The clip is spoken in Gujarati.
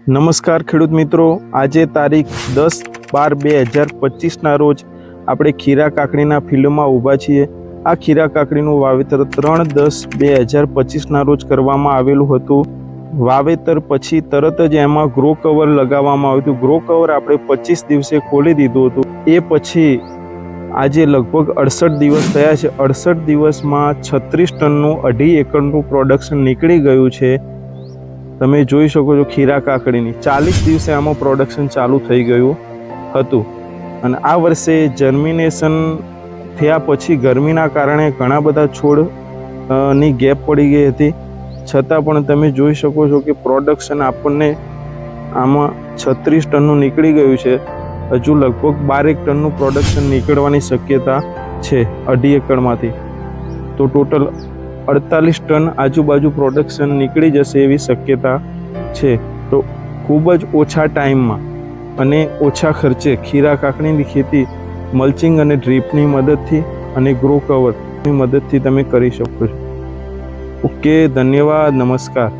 નમસ્કાર ખેડૂત મિત્રો, આજે તારીખ 10/12/2025ના રોજ આપણે ખીરા કાકડીના ફિલ્ડમાં ઊભા છીએ। આ ખીરા કાકડીનું વાવેતર 3/10/2025ના રોજ કરવામાં આવેલું હતું। વાવેતર પછી તરત જ એમાં ગ્રો કવર લગાવવામાં આવ્યું હતું। ગ્રો કવર આપણે 25 દિવસે ખોલી દીધું હતું। એ પછી આજે લગભગ 68 દિવસ થયા છે। 68 દિવસમાં 36 ટનનું 2.5 એકરનું પ્રોડક્શન નીકળી ગયું છે। તમે જોઈ શકો છો ખીરા કાકડીની 40 દિવસે આમાં પ્રોડક્શન ચાલુ થઈ ગયું હતું। અને આ વર્ષે જર્મિનેશન થયા પછી ગરમીના કારણે ઘણા બધા છોડ ની ગેપ પડી ગઈ હતી, છતાં પણ તમે જોઈ શકો છો કે પ્રોડક્શન આપણને આમાં 36 ટનનું નીકળી ગયું છે। હજુ લગભગ 12 ટનનું પ્રોડક્શન નીકળવાની શક્યતા છે 2.5 એકરમાંથી। તો ટોટલ 48 ટન આજુબાજુ પ્રોડક્શન નીકળી જશે એવી શક્યતા છે। તો ખૂબ જ ઓછા ટાઈમમાં અને ઓછા ખર્ચે ખીરા કાકડીની ખેતી મલ્ચિંગ અને ડ્રીપની મદદથી અને ગ્રો કવરની મદદથી તમે કરી શકો છો। ઓકે, ધન્યવાદ, નમસ્કાર।